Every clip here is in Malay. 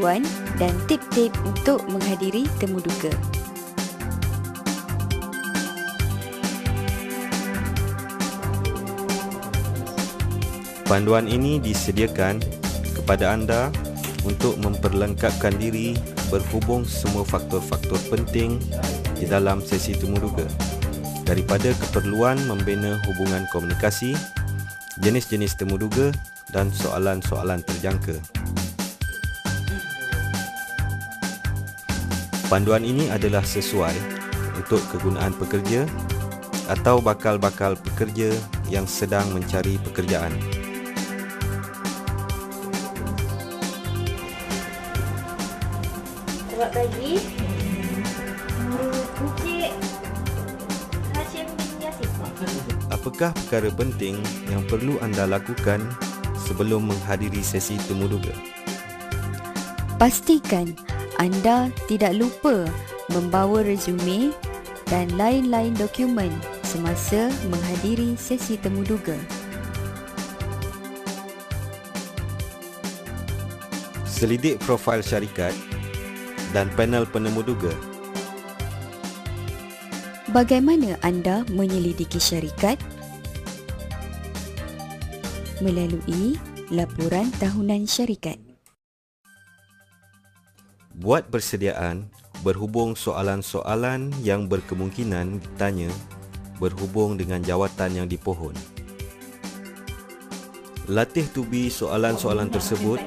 panduan dan tip-tip untuk menghadiri temu duga. Panduan ini disediakan kepada anda untuk memperlengkapkan diri berhubung semua faktor-faktor penting di dalam sesi temu duga, daripada keperluan membina hubungan komunikasi, jenis-jenis temu duga dan soalan-soalan terjangka. Panduan ini adalah sesuai untuk kegunaan pekerja atau bakal-bakal pekerja yang sedang mencari pekerjaan. Selamat pagi. Encik Hashim bin Yasir. Apakah perkara penting yang perlu anda lakukan sebelum menghadiri sesi temu duga? Pastikan anda tidak lupa membawa resume dan lain-lain dokumen semasa menghadiri sesi temu duga. Selidik profil syarikat dan panel penemu duga. Bagaimana anda menyelidiki syarikat? Melalui laporan tahunan syarikat. Buat persediaan berhubung soalan-soalan yang berkemungkinan ditanya berhubung dengan jawatan yang dipohon. Latih tubi soalan-soalan tersebut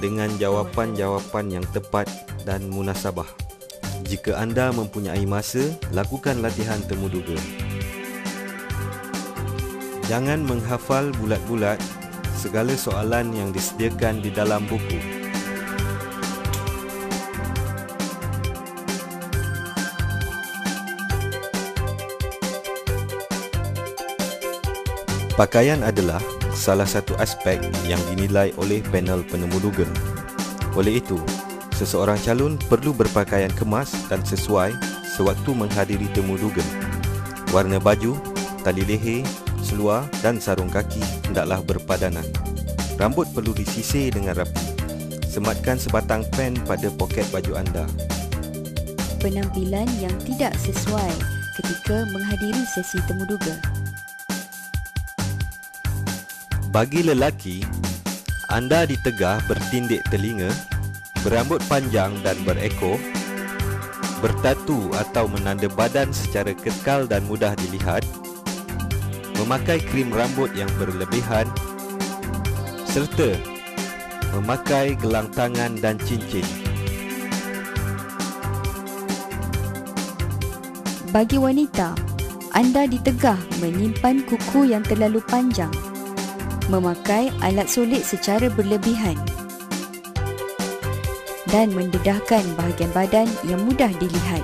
dengan jawapan-jawapan yang tepat dan munasabah. Jika anda mempunyai masa, lakukan latihan temu duga. Jangan menghafal bulat-bulat segala soalan yang disediakan di dalam buku. Pakaian adalah salah satu aspek yang dinilai oleh panel penemu duga. Oleh itu, seseorang calon perlu berpakaian kemas dan sesuai sewaktu menghadiri temu duga. Warna baju, tali leher, seluar dan sarung kaki hendaklah berpadanan. Rambut perlu disisir dengan rapi. Sematkan sebatang pen pada poket baju anda. Penampilan yang tidak sesuai ketika menghadiri sesi temu duga. Bagi lelaki, anda ditegah bertindik telinga, berambut panjang dan berekor, bertatu atau menanda badan secara kekal dan mudah dilihat, memakai krim rambut yang berlebihan, serta memakai gelang tangan dan cincin. Bagi wanita, anda ditegah menyimpan kuku yang terlalu panjang, memakai alat solik secara berlebihan dan mendedahkan bahagian badan yang mudah dilihat.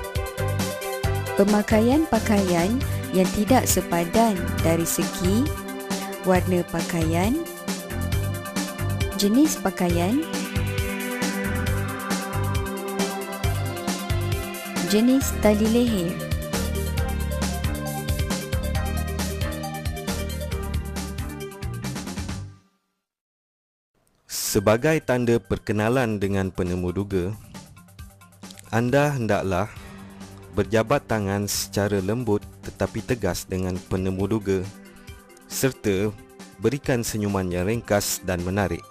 Pemakaian pakaian yang tidak sepadan dari segi warna pakaian, jenis pakaian, jenis tali leher. Sebagai tanda perkenalan dengan penemu duga, anda hendaklah berjabat tangan secara lembut tetapi tegas dengan penemu duga serta berikan senyuman yang ringkas dan menarik.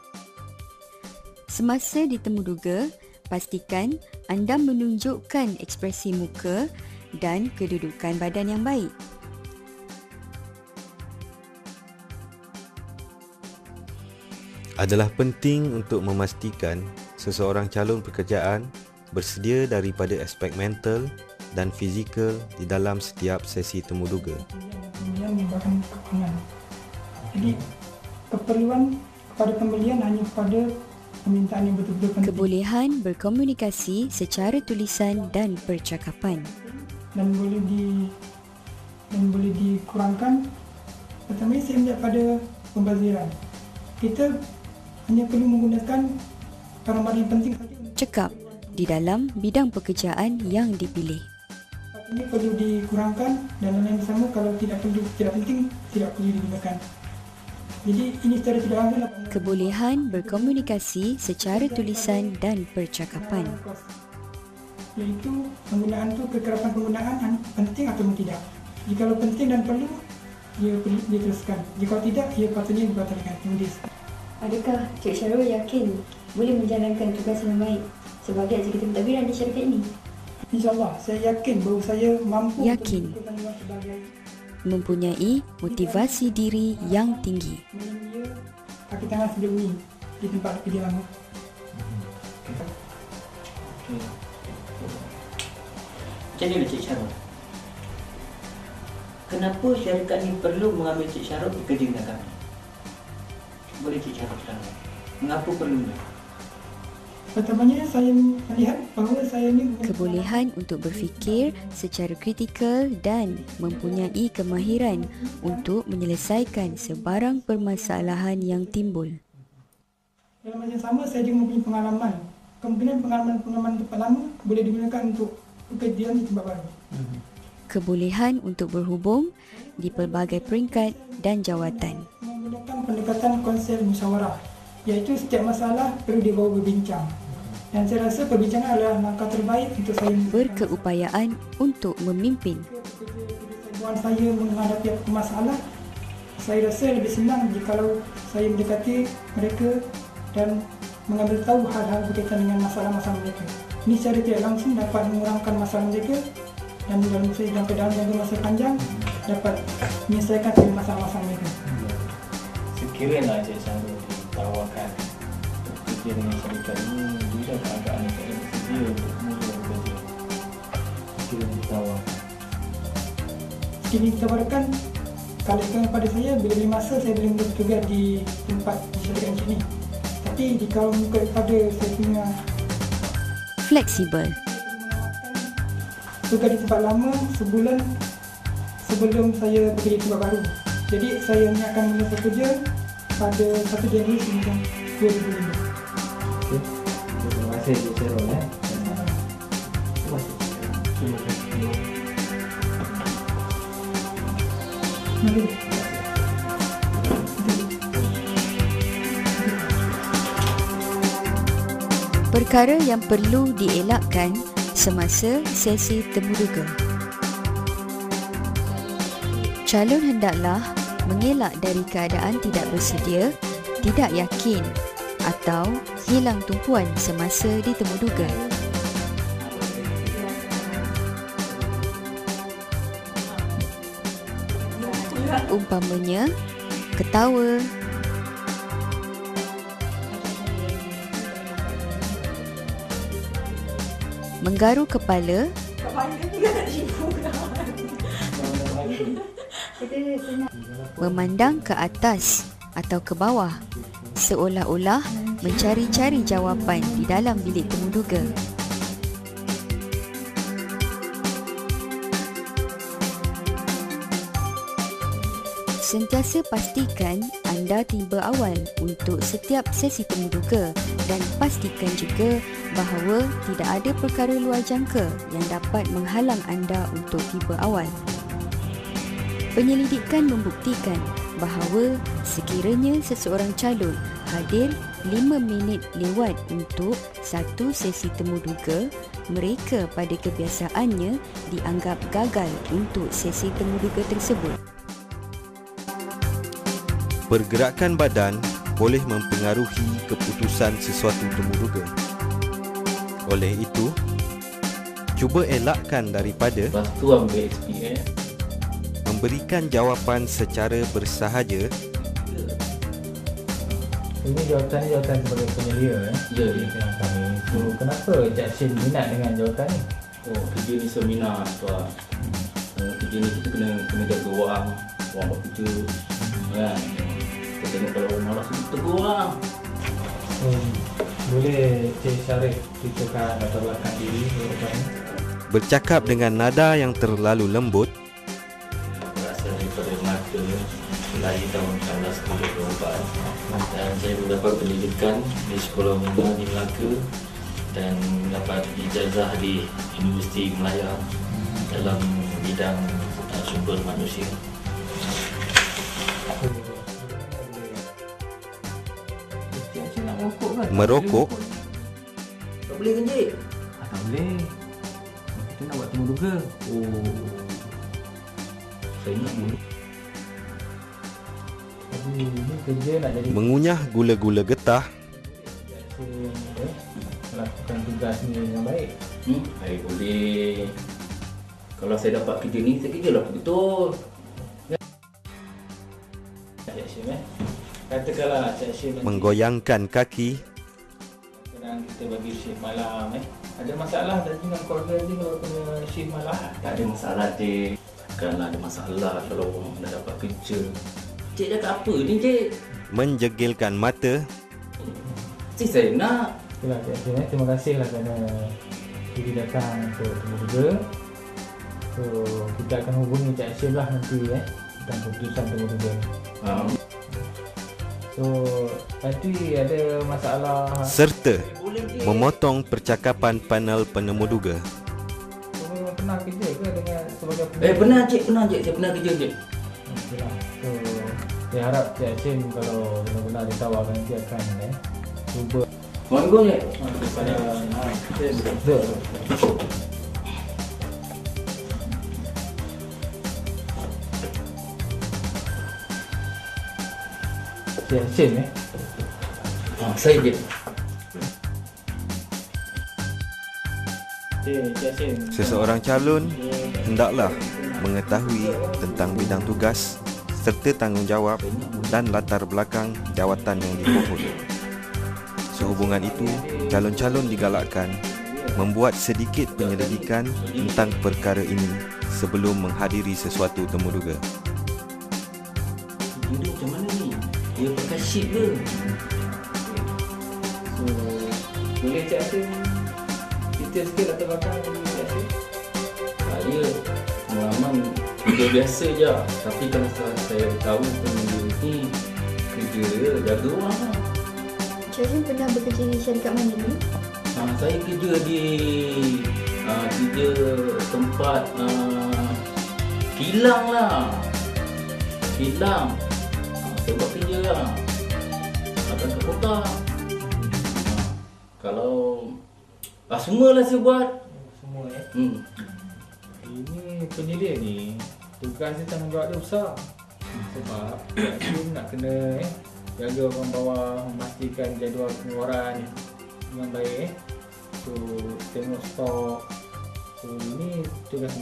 Semasa ditemu duga, pastikan anda menunjukkan ekspresi muka dan kedudukan badan yang baik. Adalah penting untuk memastikan seseorang calon pekerjaan bersedia daripada aspek mental dan fizikal di dalam setiap sesi temu duga. Kemudian menyebabkan kekurangan. Jadi keperluan kepada pembelian hanya kepada permintaan yang betul-betul penting Kebolehan berkomunikasi secara tulisan dan percakapan. dan boleh dikurangkan. Pertama, saya melihat pada pembaziran. Kita hanya perlu menggunakan barang-barang yang penting saja. Cekap di dalam bidang pekerjaan yang dipilih. Ini perlu dikurangkan dan lain-lain bersama. Kalau tidak penting, tidak perlu digunakan. Jadi ini secara tidak langsung dapat Kebolehan berkomunikasi secara tulisan dan percakapan. Iaitu penggunaan tu, kekerapan penggunaan penting atau tidak. Jika penting dan perlu, ia diteruskan. Jika tidak, ia patutnya dibatalkan. Tulis. Adakah Cik Syarul yakin boleh menjalankan tugas dengan baik sebagai eksekutif pentadbiran di syarikat ini? InsyaAllah, saya yakin bahawa saya mampu Yakin. untuk bertanggungjawab sebagai Mempunyai motivasi diri yang tinggi. menemukan kaki tangan sebelum ini di tempat kerja lama. Macam mana Cik Syarul? Kenapa syarikat ni perlu mengambil Cik Syarul bekerja dengan kami? Boleh Cik Syarul terangkan? Mengapa perlunya? Pertamanya saya melihat bahawa saya ni Kebolehan untuk berfikir secara kritikal dan mempunyai kemahiran untuk menyelesaikan sebarang permasalahan yang timbul. dalam masa yang sama saya juga mempunyai pengalaman. Kemungkinan pengalaman tempat lama boleh digunakan untuk pekerjaan di tempat baru. Kebolehan untuk berhubung di pelbagai peringkat dan jawatan. Menggunakan pendekatan konsep musyawarah, iaitu setiap masalah perlu dibawa berbincang. Dan saya rasa perbincangan adalah langkah terbaik untuk saya Berkeupayaan untuk memimpin. Buat saya menghadapi masalah, saya rasa lebih senang jikalau saya mendekati mereka dan mengambil tahu hal-hal berkaitan dengan masalah-masalah mereka. Ini secara tidak langsung dapat mengurangkan masalah mereka dan dalam jangka masa panjang dapat menyelesaikan semua masalah-masalah mereka. Sekiranya Cik Syarul ditawarkan bekerja dengan syarikat ini, dia keadaan saya bersedia untuk mula bekerja. Sekiranya ditawarkan. Sekiranya ditawarkan, kalau ikut pada saya, bila-bila masa saya boleh bertugas di tempat di syarikat ini. Tapi jika mengikut pada saya punya Fleksibel. tugas di tempat lama sebulan sebelum saya pergi di tempat baru. Jadi saya hanya akan mula bekerja pada 1 Januari 2005. Okey. Terima kasih Cik Syarul. Terima kasih. Terima kasih. Mari. Perkara yang perlu dielakkan semasa sesi temuduga. Calon hendaklah mengelak dari keadaan tidak bersedia, tidak yakin atau hilang tumpuan semasa di temuduga. Umpamanya, ketawa, menggaru kepala, memandang ke atas atau ke bawah, seolah-olah mencari-cari jawapan di dalam bilik temuduga. Sentiasa pastikan anda tiba awal untuk setiap sesi temuduga dan pastikan juga bahawa tidak ada perkara luar jangka yang dapat menghalang anda untuk tiba awal. Penyelidikan membuktikan bahawa sekiranya seseorang calon hadir 5 minit lewat untuk satu sesi temuduga, mereka pada kebiasaannya dianggap gagal untuk sesi temuduga tersebut. Pergerakan badan boleh mempengaruhi keputusan sesuatu temuduga. Oleh itu, cuba elakkan daripada Lepas tu ambil SPF. memberikan jawapan secara bersahaja. Ini jawatan sebagai penyelia Ya, ya. dengan kami. So, kenapa Cik Shin minat dengan jawatan ni? Oh, kerja ni seminar tuan. Kerja ni kita kena jaga orang buat kerja. Kan? Kita tengok kalau orang malas kita tegur orang. Boleh Cik Syarif ceritakan latar belakang diri jawatan ni? Bercakap dengan nada yang terlalu lembut, Berasal daripada Melaka, lahir tahun 1974 dan saya mendapat pendidikan di sekolah menengah di Melaka dan mendapat ijazah di Universiti Melaya dalam bidang sumber manusia. merokok, Tak boleh kan cik? Tak boleh. Kita nak buat temu duga. Saya ingat dulu. Jadi ini kerja nak jadi mengunyah gula-gula getah, melakukan tugas ni dengan baik. Baik, boleh. Kalau saya dapat kerja ni, saya kerjalah betul. Cik Hashim katakanlah Cik Hashim nanti menggoyangkan kaki, kadang kita bagi shift malam ada masalah tadi dengan keluarga ni kalau kena shift malam? Tak ada masalah cik. Takkanlah ada masalah kalau orang dah dapat kerja. Cik cakap apa ni cik? menjegilkan mata, Cik saya nak. Itulah Cik Hashim terima kasihlah kerana diri datang untuk temu duga. So kita akan hubungi Cik Hashim lah nanti tentang keputusan temu duga ni. So nanti ada masalah serta Boleh cik. memotong percakapan panel penemu duga. so, memang pernah kerja ke dengan sebagai Pernah cik, saya pernah kerja cik. Itulah. So saya harap Cik Hashim kalau benar-benar ditawarkan nanti akan cuba Monggo cik. pada betul. Cik Hashim Saya cik. Cik Hashim Seseorang calon hendaklah mengetahui tentang bidang tugas serta tanggungjawab dan latar belakang jawatan yang dimohon. Sehubungan itu, calon-calon digalakkan membuat sedikit penyelidikan tentang perkara ini sebelum menghadiri sesuatu temu duga. Duduk macam mana ni? Dia pakai sheet ke? So boleh Cik Hashim cerita sikit latar belakang Cik Hashim? Saya pengalaman kerja biasa je. Tapi kalau saya tahu kerja ni, kerja dia jaga orang lah. Cik Hashim pernah bekerja di syarikat mana ni? Saya kerja di kerja tempat kilang lah. Kilang. Saya buat kerja lah. Akan ke kota. Kalau semualah saya buat. Semua Hmm. Ini penyelidik ni tugas dia tanggungjawab dia besar. Sebab Cik Hashim nak kena jaga orang bawah, memastikan jadual pengeluaran dengan baik So tengok stok. So ini tugas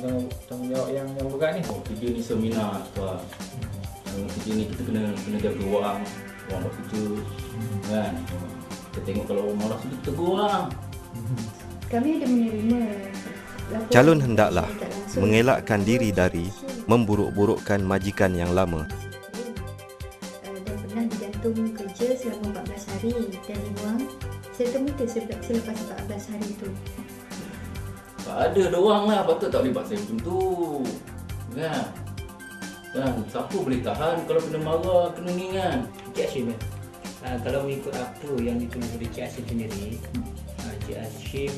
tanggungjawab yang berat ni. Kerja ni seminar tuan. Kerja ni kita kena jaga orang buat kerja kan. Kita tengok kalau orang malas kita tegur orang. Kami ada menerima laporan Calon hendaklah tak langsung mengelakkan diri dari memburuk-burukkan majikan yang lama. dan pernah digantung kerja selama 14 hari dan dibuang serta-merta selepas 14 hari itu. Tak ada doang lah, patut tak boleh paksa macam tu kan. Kan, siapa boleh tahan kalau kena marah, kena ni kan. Cik Hashim kalau mengikut apa yang ditulis oleh Cik Hashim sendiri, Cik Hashim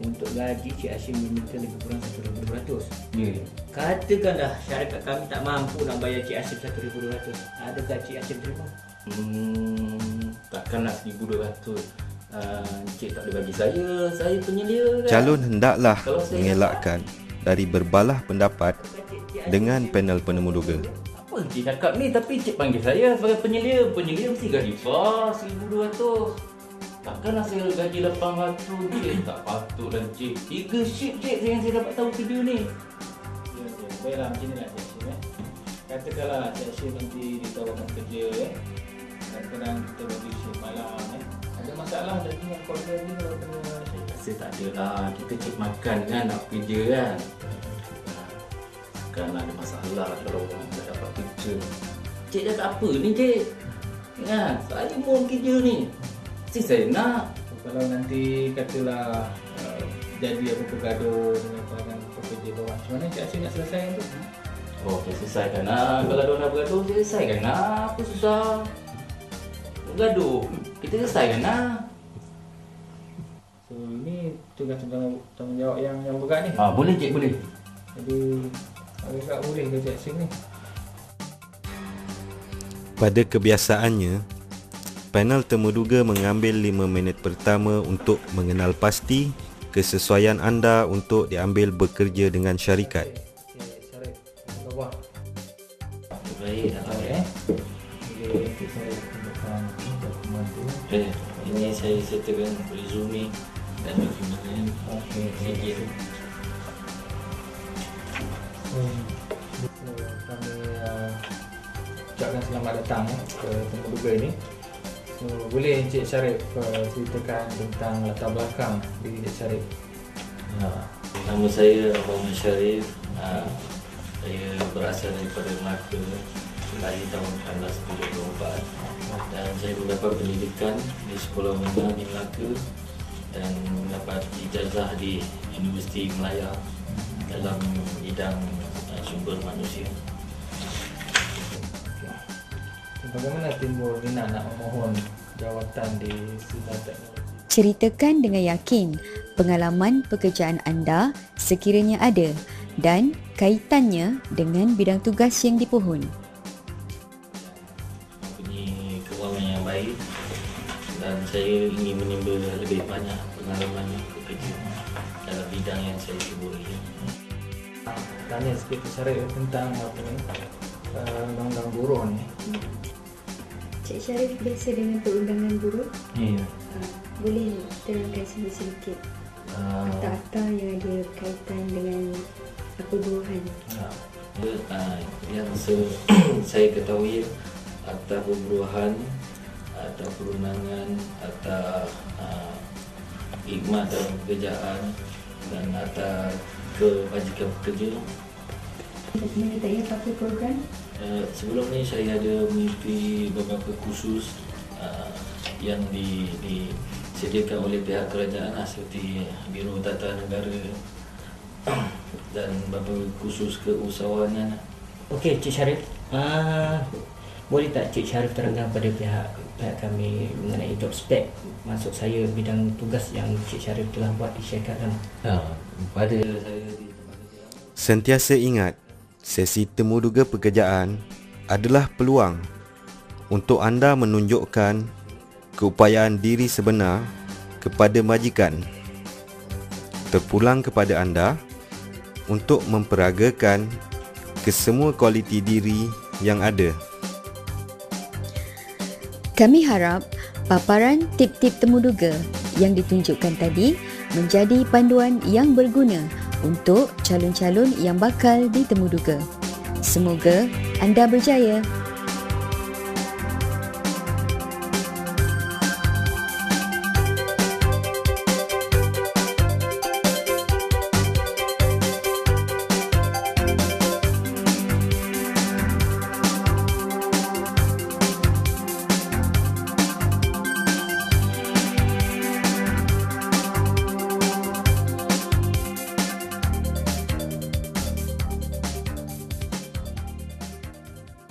untuk gaji Cik Hashim meminta lebih kurang 1,200. Ya. Katakanlah syarikat kami tak mampu nak bayar Cik Hashim 1,200. Adakah Cik Hashim terima? Takkanlah 1,200. Cik tak boleh bagi saya penyelia kan. Calon hendaklah Kalau saya mengelakkan dari berbalah pendapat dengan panel penemu duga. Apa cik cakap ni, tapi cik panggil saya sebagai penyelia. Penyelia mesti gaji far 1,200. Takkanlah saya gaji 800 cik. Tak patutlah cik. 3 shift cik yang saya dapat tahu kerja ni. Ya, baiklah macam ni lah Cik Hashim Katakanlah Cik Hashim nanti ditawarkan kerja kadang-kadang kita bagi shift malam Ada masalah tadi dengan keluarga ni kalau kena shift? Saya tak ada lah. Kita cek makan kan, nak kerja kan. Takkanlah ada masalah kalau orang dah dapat kerja. Cik cakap apa ni cik? Kan, saya mohon kerja ni. Si saya nak. Kalau nanti katalah jadi apa gaduh dengan pelanggan pekerja bawah, macam mana Cik Hashim nak selesaikan tu? Oh, saya selesaikan lah. Kalau dia nak bergaduh, saya selesaikan lah. Apa susah? Bergaduh, kita selesaikan lah. So ini tugas tanggungjawab yang berat ni. Boleh cik, boleh. Jadi agak boleh ke Cik Hashim ni? Pada kebiasaannya, Panel temuduga mengambil 5 minit pertama untuk mengenal pasti kesesuaian anda untuk diambil bekerja dengan syarikat. Syarif bawah. Baik, Okey, saya tunjukkan dokumen tu. ini saya sertakan resume dan dokumen Okey, sikit. Kami ucapkan selamat datang ke temuduga ini. So, boleh Encik Syarif ceritakan tentang latar belakang diri Encik Syarif? Nama saya Muhammad Syarif. Saya berasal daripada Melaka, lahir tahun 1974, dan saya mendapat pendidikan di Sekolah Menengah di Melaka dan mendapat ijazah di Universiti Melaya dalam bidang sumber manusia. Bagaimana timbul minat nak memohon jawatan di Sita Teknologi? Ceritakan dengan yakin pengalaman pekerjaan anda sekiranya ada dan kaitannya dengan bidang tugas yang dipohon. Mempunyai kewangan yang baik dan saya ingin menimba lebih banyak pengalaman bekerja dalam bidang yang saya ceburi. Tanya sikit Syarif tentang undang-undang buruh ni. Cik Syarif biasa dengan perundangan buruh. Ya. Boleh terangkan sedikit akta-akta yang ada berkaitan dengan perburuhan. Yang saya ketahui, akta perburuhan, akta perundangan, akta khidmat dalam pekerjaan dan akta kebajikan pekerja. Mana tak payah pakai program? Sebelum ni saya ada mengikuti beberapa kursus yang disediakan oleh pihak kerajaan seperti Biro Tata Negara dan beberapa kursus keusahawanan. Okey, Cik Syarif, boleh tak Cik Syarif terangkan pada pihak kami mengenai job spec, maksud saya bidang tugas yang Cik Syarif telah buat di syarikat dalam? Pada saya di Sentiasa ingat, sesi temuduga pekerjaan adalah peluang untuk anda menunjukkan keupayaan diri sebenar kepada majikan. Terpulang kepada anda untuk memperagakan kesemua kualiti diri yang ada. Kami harap paparan tip-tip temuduga yang ditunjukkan tadi menjadi panduan yang berguna untuk calon-calon yang bakal ditemuduga. Semoga anda berjaya.